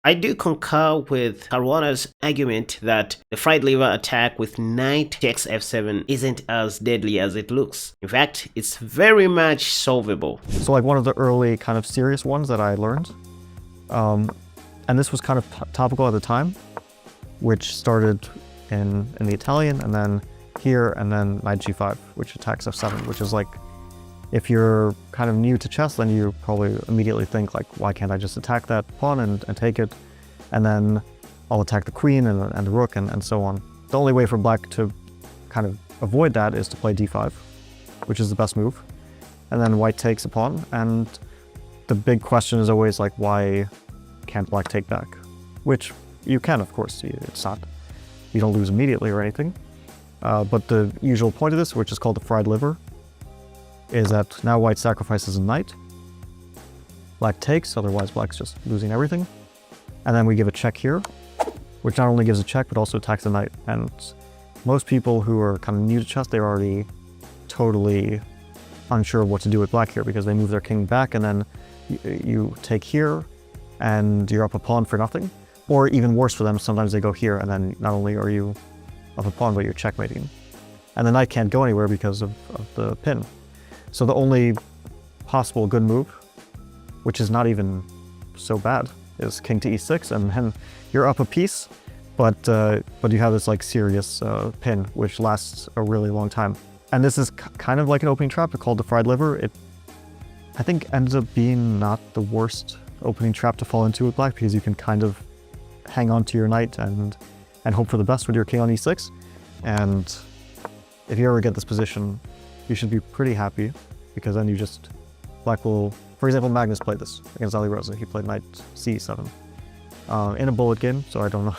I do concur with Caruana's argument that the fried liver attack with knight takes f7 isn't as deadly as it looks. In fact, it's very much solvable. So like one of the early kind of serious ones that I learned, and this was kind of topical at the time, which started in the Italian and then here and then knight g5, which attacks f7, which is like, if you're kind of new to chess, then you probably immediately think like, why can't I just attack that pawn and take it? And then I'll attack the queen and the rook and so on. The only way for black to kind of avoid that is to play d5, which is the best move. And then white takes a pawn, and the big question is always like, why can't black take back? Which you can, of course. It's not, you don't lose immediately or anything. But the usual point of this, which is called the fried liver, is that now white sacrifices a knight, black takes, otherwise black's just losing everything, and then we give a check here, which not only gives a check but also attacks the knight. And most people who are kind of new to chess, they're already totally unsure of what to do with black here, because they move their king back and then you take here and you're up a pawn for nothing. Or even worse for them, sometimes they go here and then not only are you up a pawn but you're checkmating, and the knight can't go anywhere because of the pin. So the only possible good move, which is not even so bad, is king to e6, and then you're up a piece, but you have this like serious pin, which lasts a really long time. And this is kind of like an opening trap called the fried liver. It, I think, ends up being not the worst opening trap to fall into with black, because you can kind of hang on to your knight and hope for the best with your king on e6. And if you ever get this position, you should be pretty happy, because then you just, black will, for example, Magnus played this against Ali Rosa. He played knight c7 in a bullet game, so I don't know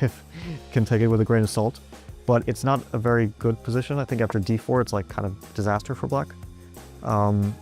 if you can take it with a grain of salt, but it's not a very good position. I think after d4, it's like kind of disaster for black. And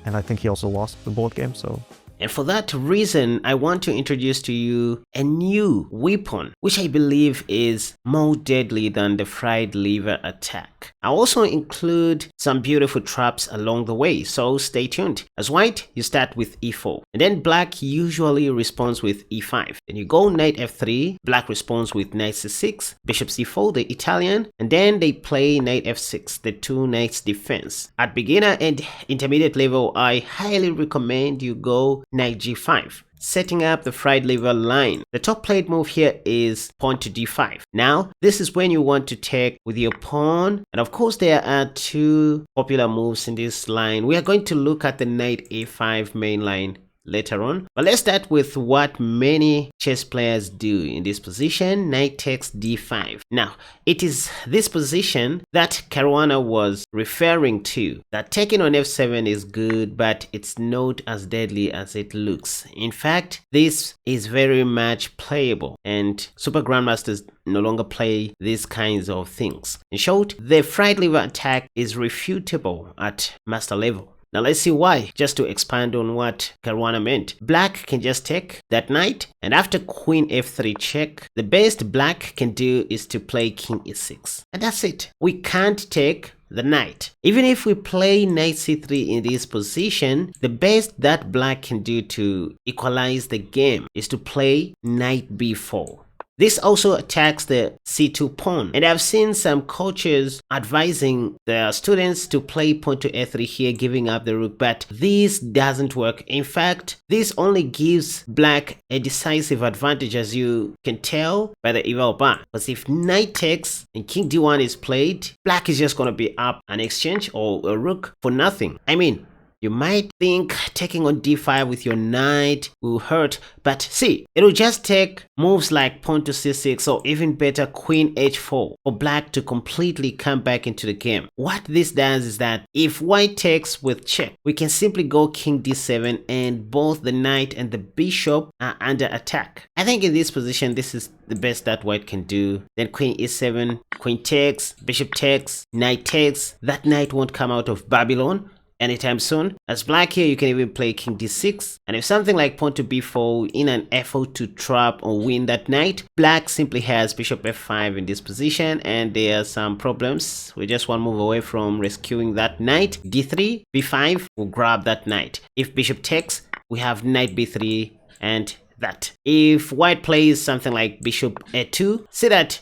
I think he also lost the bullet game, so. And for that reason, I want to introduce to you a new weapon, which I believe is more deadly than the fried liver attack. I'll also include some beautiful traps along the way, so stay tuned. As white, you start with e4, and then black usually responds with e5. Then you go knight f3, black responds with knight c6, bishop c4, the Italian, and then they play knight f6, the two knights defense. At beginner and intermediate level, I highly recommend you go knight g5, setting up the fried liver line. The top played move here is pawn to d5. Now, this is when you want to take with your pawn, and of course there are two popular moves in this line. We are going to look at the knight a5 main line later on, but let's start with what many chess players do in this position: knight takes d5. Now, it is this position that Caruana was referring to, that taking on f7 is good, but it's not as deadly as it looks. In fact, this is very much playable, and super grandmasters no longer play these kinds of things. In short, the fried liver attack is refutable at master level. Now let's see why, just to expand on what Caruana meant. Black can just take that knight, and after queen f3 check, the best black can do is to play king e6. And that's it. We can't take the knight. Even if we play knight c3 in this position, the best that black can do to equalize the game is to play knight b4. This also attacks the c2 pawn, and I've seen some coaches advising their students to play pawn to a3 here, giving up the rook, but this doesn't work. In fact, this only gives black a decisive advantage, as you can tell by the eval bar. Because if knight takes and king d1 is played, black is just going to be up an exchange or a rook for nothing. I mean, you might think taking on d5 with your knight will hurt, but see, it will just take moves like pawn to c6, or even better, queen h4 for black to completely come back into the game. What this does is that if white takes with check, we can simply go king d7, and both the knight and the bishop are under attack. I think in this position, this is the best that white can do. Then queen e7, queen takes, bishop takes, knight takes. That knight won't come out of Babylon anytime soon. As black here, you can even play king d6, and if something like pawn to b4 in an effort to trap or win that knight, black simply has bishop f5 in this position, and there are some problems. We're just one move away from rescuing that knight. d3, b5 will grab that knight. If bishop takes, we have knight b3, and that if white plays something like bishop a2, see that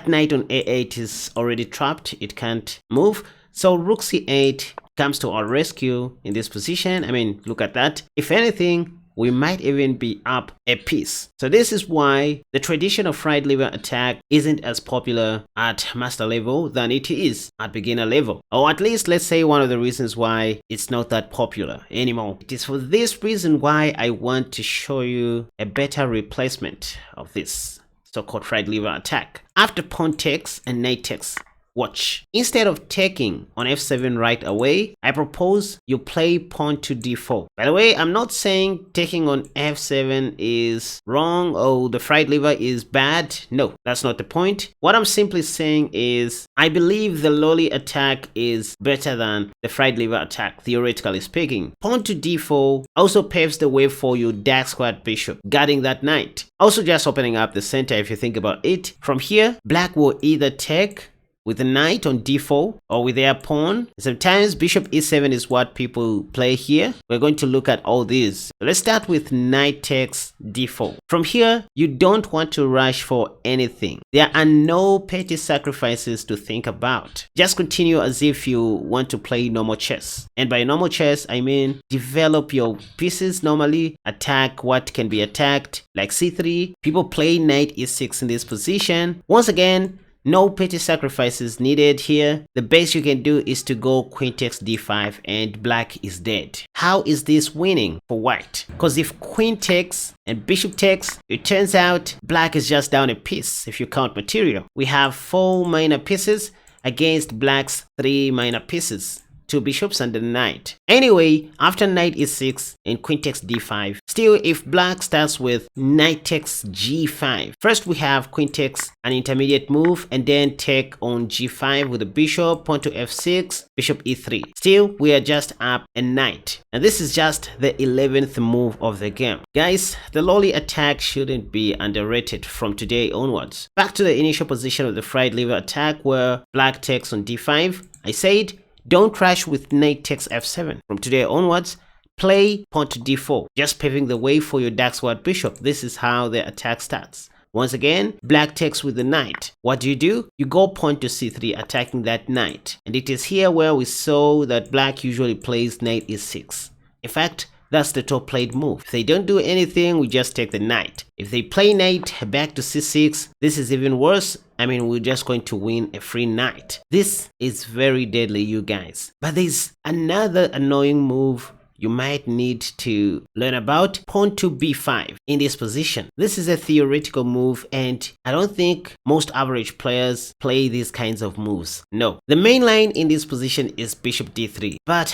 knight on a8 is already trapped, it can't move. So rook c8 comes to our rescue in this position. I mean, look at that. If anything, we might even be up a piece. So this is why the tradition of right lever attack isn't as popular at master level than it is at beginner level. Or at least let's say one of the reasons why it's not that popular anymore. It is for this reason why I want to show you a better replacement of this so-called right lever attack. After pawn takes and knight takes, watch. Instead of taking on f7 right away, I propose you play pawn to d4. By the way, I'm not saying taking on f7 is wrong or the right lever is bad. No, that's not the point. What I'm simply saying is I believe the lowly attack is better than the right lever attack, theoretically speaking. Pawn to d4 also paves the way for your dark squared bishop, guarding that knight. Also just opening up the center if you think about it. From here, black will either take with the knight on d4 or with their pawn. Sometimes bishop e7 is what people play here. We're going to look at all these. Let's start with knight takes d4. From here, you don't want to rush for anything. There are no petty sacrifices to think about. Just continue as if you want to play normal chess. And by normal chess, I mean develop your pieces normally, attack what can be attacked, like c3. People play knight e6 in this position. Once again, no petty sacrifices needed here. The best you can do is to go queen takes d5 and black is dead. How is this winning for white? Because if queen takes and bishop takes, it turns out black is just down a piece if you count material. We have 4 minor pieces against black's 3 minor pieces. 2 bishops and the knight. Anyway, after knight e6 and queen takes d5, still if black starts with knight takes g5, first we have queen takes an intermediate move and then take on g5 with the bishop, pawn to f6, bishop e3. Still, we are just up a knight. And this is just the 11th move of the game. Guys, the lowly attack shouldn't be underrated from today onwards. Back to the initial position of the right lever attack where black takes on d5. I said, don't rush with knight takes f7. From today onwards, play pawn to d4, just paving the way for your dark squared bishop. This is how the attack starts. Once again, black takes with the knight. What do? You go pawn to c3, attacking that knight. And it is here where we saw that black usually plays knight e6. In fact, that's the top played move. If they don't do anything, we just take the knight. If they play knight back to c6, this is even worse. I mean, we're just going to win a free knight. This is very deadly, you guys. But there's another annoying move you might need to learn about. Pawn to b5 in this position. This is a theoretical move and I don't think most average players play these kinds of moves. No. The main line in this position is bishop d3. But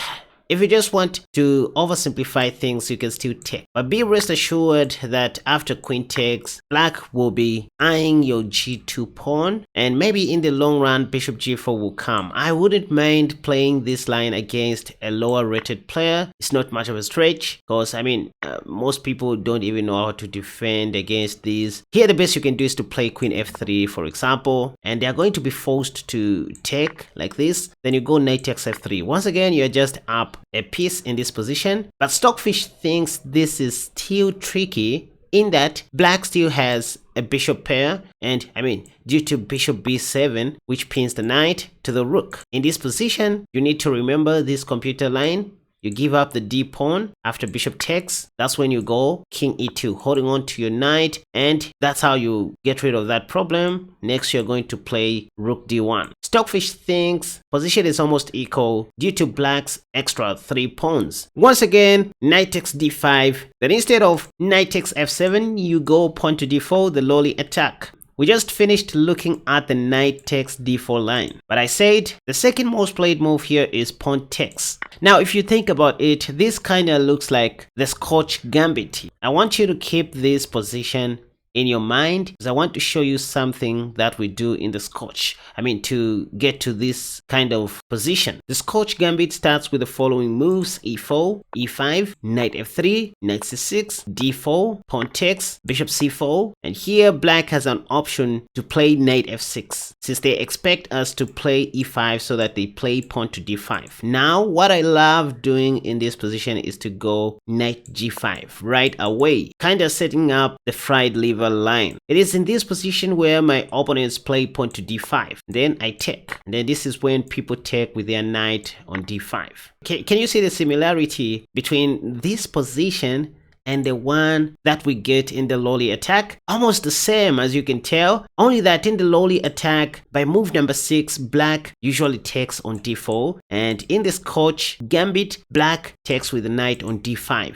if you just want to oversimplify things, you can still take. But be rest assured that after queen takes, black will be eyeing your g2 pawn. And maybe in the long run, bishop g4 will come. I wouldn't mind playing this line against a lower rated player. It's not much of a stretch because, I mean, most people don't even know how to defend against these. Here, the best you can do is to play queen f3, for example. And they're going to be forced to take like this. Then you go knight takes f3. Once again, you're just up a piece in this position, but Stockfish thinks this is still tricky in that black still has a bishop pair, and I mean due to bishop b7 which pins the knight to the rook. In this position, you need to remember this computer line. You give up the d pawn after bishop takes. That's when you go king e2, holding on to your knight, and that's how you get rid of that problem. Next, you're going to play rook d1. Stockfish thinks position is almost equal due to black's extra 3 pawns. Once again, knight takes d5. Then instead of knight takes f7, you go pawn to d4, the lowly attack. We just finished looking at the knight takes d4 line, but I said the second most played move here is pawn takes. Now if you think about it, this kinda looks like the Scotch gambit. I want you to keep this position in your mind, because I want to show you something that we do in the Scotch. To get to this kind of position. The Scotch gambit starts with the following moves: e4, e5, knight f3, knight c6, d4, pawn takes, bishop c4, and here black has an option to play knight f6, since they expect us to play e5 so that they play pawn to d5. Now, what I love doing in this position is to go knight g5 right away, kind of setting up the fried liver line. It is in this position where my opponents play pawn to d5. Then I take. And then this is when people take with their knight on d5. Can you see the similarity between this position and the one that we get in the lolly attack? Almost the same, as you can tell, only that in the lolly attack, by move number 6, black usually takes on d4, and in the Scotch gambit, black takes with the knight on d5.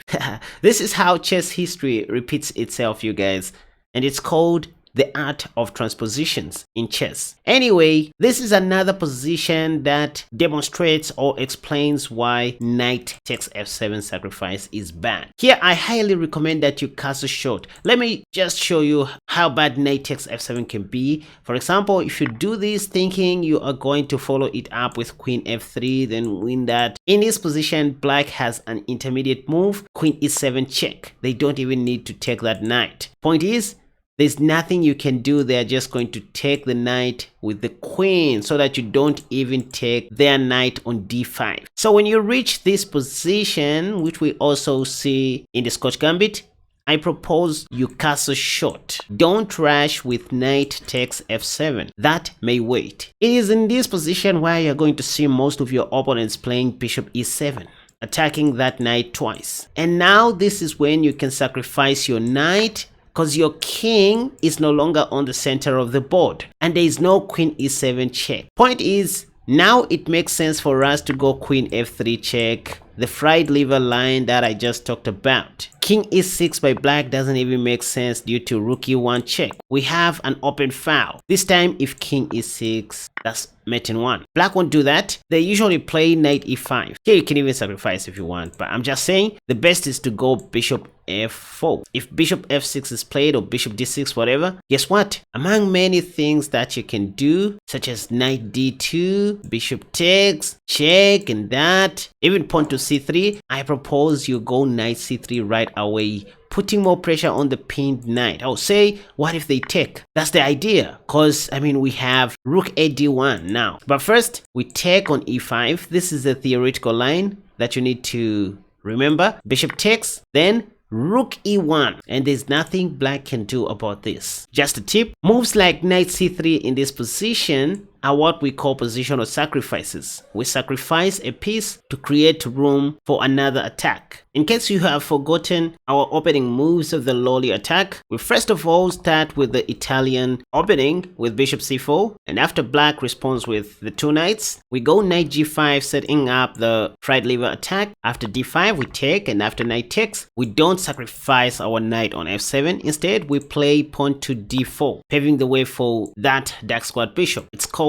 This is how chess history repeats itself, you guys, and it's called the art of transpositions in chess. Anyway, this is another position that demonstrates or explains why knight takes f7 sacrifice is bad. Here, I highly recommend that you castle short. Let me just show you how bad knight takes f7 can be. For example, if you do this thinking you are going to follow it up with queen f3, then win that. In this position, black has an intermediate move, queen e7 check. They don't even need to take that knight. Point is, there's nothing you can do. They're just going to take the knight with the queen so that you don't even take their knight on d5. So when you reach this position, which we also see in the Scotch gambit, I propose you castle short. Don't rush with knight takes f7. That may wait. It is in this position where you're going to see most of your opponents playing bishop e7, attacking that knight twice. And now this is when you can sacrifice your knight, because your king is no longer on the center of the board and there is no queen e7 check. Point is, now it makes sense for us to go queen f3 check, the fried liver line that I just talked about. King e6 by black doesn't even make sense due to rook e1 check. We have an open foul. This time if king e6, that's mate in 1. Black won't do that. They usually play knight e5. Here you can even sacrifice if you want, but I'm just saying the best is to go bishop f4. If bishop f6 is played or bishop d6, whatever, guess what? Among many things that you can do, such as knight d2, bishop takes, check, and that, even pawn to c3, I propose you go knight c3 right away, putting more pressure on the pinned knight. I'll say, what if they take? That's the idea, because we have rook a d1 now. But first, we take on e5. This is a theoretical line that you need to remember. Bishop takes, then rook e1, and there's nothing black can do about this. Just a tip, moves like knight c3 in this position are what we call positional sacrifices. We sacrifice a piece to create room for another attack. In case you have forgotten our opening moves of the lolly attack, we first of all start with the Italian opening with bishop c4, and after black responds with the 2 knights, we go knight g5, setting up the fried liver attack. After d5 we take, and after knight takes, we don't sacrifice our knight on f7. Instead, we play pawn to d4, paving the way for that dark squad bishop. It's called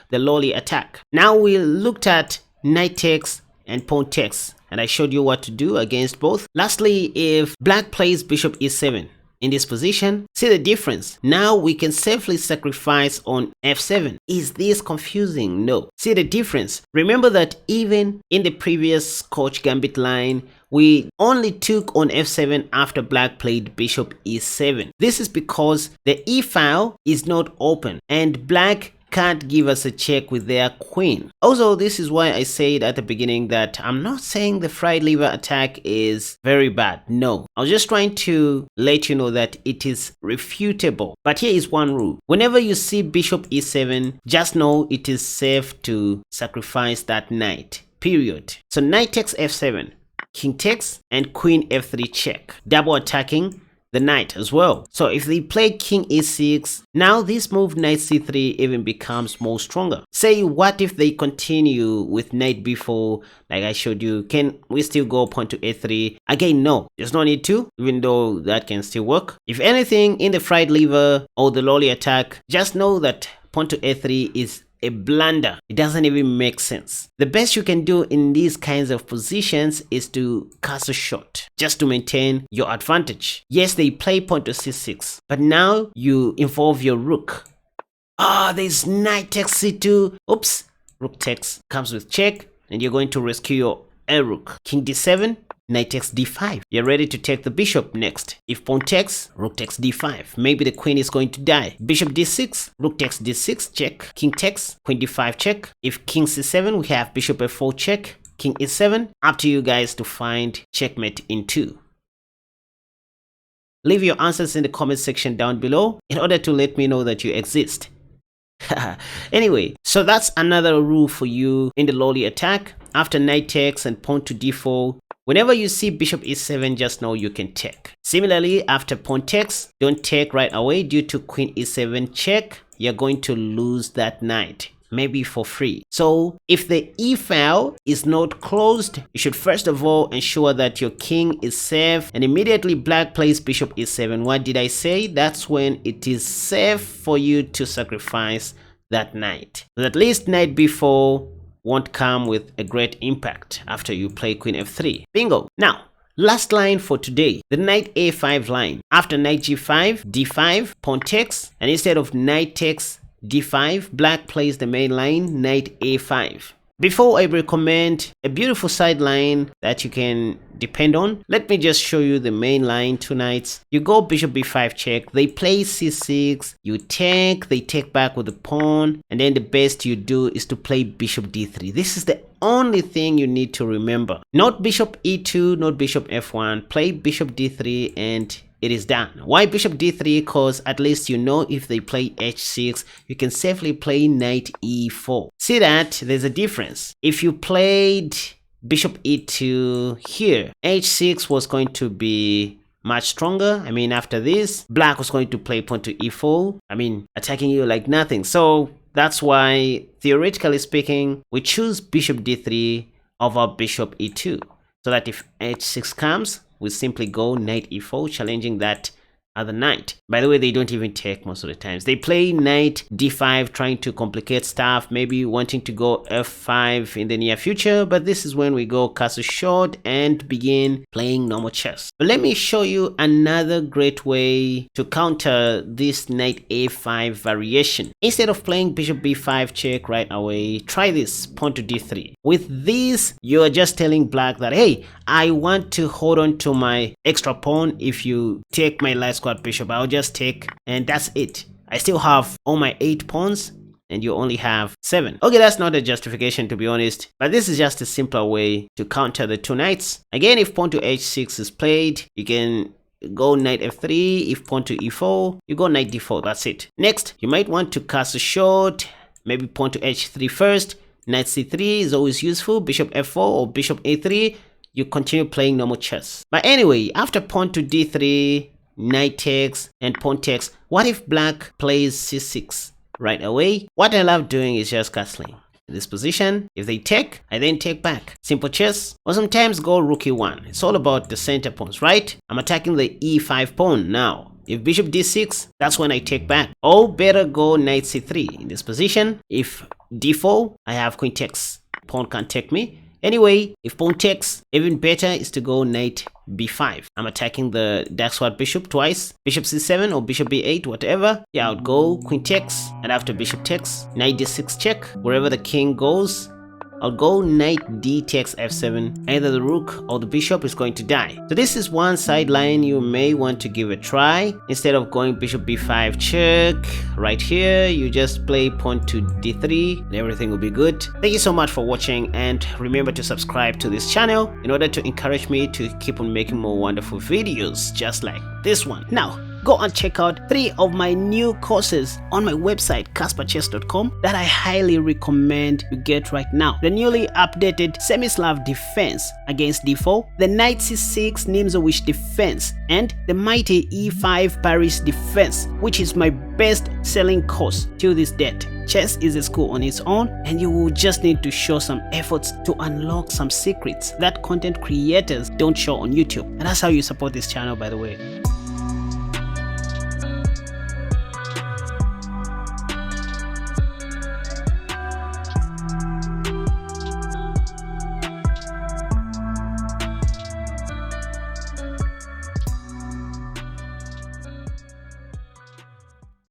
the lolly attack. Now we looked at knight takes and pawn takes, and I showed you what to do against both. Lastly, if black plays bishop e7 in this position, see the difference. Now we can safely sacrifice on f7. Is this confusing? No. See the difference. Remember that even in the previous Scotch gambit line, we only took on f7 after black played bishop e7. This is because the e file is not open and black can't give us a check with their queen. Also, this is why I said at the beginning that I'm not saying the fried liver attack is very bad. No, I was just trying to let you know that it is refutable. But here is one rule. Whenever you see bishop e7, just know it is safe to sacrifice that knight, period. So knight takes f7, king takes, and queen f3 check, double attacking the knight as well. So if they play king e6, now this move knight c3 even becomes more stronger. Say, what if they continue with knight b4 like I showed you? Can we still go pawn to a3? Again, no, there's no need to, even though that can still work. If anything, in the fried liver or the lolly attack, just know that pawn to a3 is a blunder. It doesn't even make sense. The best you can do in these kinds of positions is to castle short, just to maintain your advantage. Yes, they play pawn to c6, but now you involve your rook. There's knight takes c2. Oops, rook takes comes with check, and you're going to rescue your rook. King d7, knight takes d5. You're ready to take the bishop next. If pawn takes, rook takes d5. Maybe the queen is going to die. Bishop d6, rook takes d6, check. King takes, queen d5, check. If king c7, we have bishop f4, check. King e7. Up to you guys to find checkmate in 2. Leave your answers in the comment section down below in order to let me know that you exist. Anyway, so that's another rule for you in the lolly attack. After knight takes and pawn to d4, whenever you see bishop e7, just know you can take. Similarly, after pawn takes, don't take right away due to queen e7 check. You're going to lose that knight, maybe for free. So if the e file is not closed, you should first of all ensure that your king is safe, and immediately black plays bishop e7. What did I say? That's when it is safe for you to sacrifice that knight. But at least knight b4 won't come with a great impact after you play queen f3. Bingo. Now, last line for today, the knight a5 line. After knight g5, d5, pawn takes, and instead of knight takes d5, black plays the main line, knight a5. Before I recommend a beautiful side line that you can depend on, let me just show you the main line, 2 knights. You go bishop b5 check, they play c6, you take, they take back with the pawn, and then the best you do is to play bishop d3. This is the only thing you need to remember. Not bishop e2, not bishop f1, play bishop d3 and it is done. Why bishop d3? Because at least you know if they play h6, you can safely play knight e4. See that? There's a difference. If you played bishop e2 here, h6 was going to be much stronger. I mean, after this, black was going to play pawn to e4. I mean, attacking you like nothing. So that's why, theoretically speaking, we choose bishop d3 over bishop e2. So that if h6 comes, we simply go knight e4, challenging that other knight. By the way, they don't even take most of the times. They play knight d5, trying to complicate stuff, maybe wanting to go f5 in the near future, but this is when we go castle short and begin playing normal chess. But let me show you another great way to counter this knight a5 variation. Instead of playing bishop b5 check right away, try this, pawn to d3. With this, you're just telling black that, hey, I want to hold on to my extra pawn. If you take my light squad bishop, I'll just take, and that's it. I still have all my 8 pawns and you only have 7. Okay, that's not a justification, to be honest, but this is just a simpler way to counter the 2 knights. Again, if pawn to h6 is played, you can go knight f3. If pawn to e4, you go knight d4. That's it. Next, you might want to castle short, maybe pawn to h3 first. Knight c3 is always useful. Bishop f4 or bishop a3, you continue playing normal chess. But anyway, after pawn to d3, knight takes and pawn takes, what if black plays c6 right away? What I love doing is just castling. In this position, if they take, I then take back. Simple chess. Or sometimes go rook e1. It's all about the center pawns, right? I'm attacking the e5 pawn now. If bishop d6, that's when I take back. Or better go knight c3. In this position, if d4, I have queen takes. Pawn can't take me. Anyway, if pawn takes, even better is to go knight b5. I'm attacking the dark squad bishop twice. Bishop c7 or bishop b8, whatever. Yeah, I would go queen takes, and after bishop takes, knight d6 check. Wherever the king goes, I'll go knight d takes f7. Either the rook or the bishop is going to die. So this is one sideline you may want to give a try. Instead of going bishop b5 check, right here, you just play pawn to d3 and everything will be good. Thank you so much for watching, and remember to subscribe to this channel in order to encourage me to keep on making more wonderful videos just like this one. Now, go and check out 3 of my new courses on my website KaspaChess.com that I highly recommend you get right now. The newly updated Semi-Slav defense against d4, the knight c6 Nimzowitsch defense, and the mighty e5 Paris defense, which is my best selling course till this date. Chess is a school on its own, and you will just need to show some efforts to unlock some secrets that content creators don't show on YouTube. And that's how you support this channel, by the way.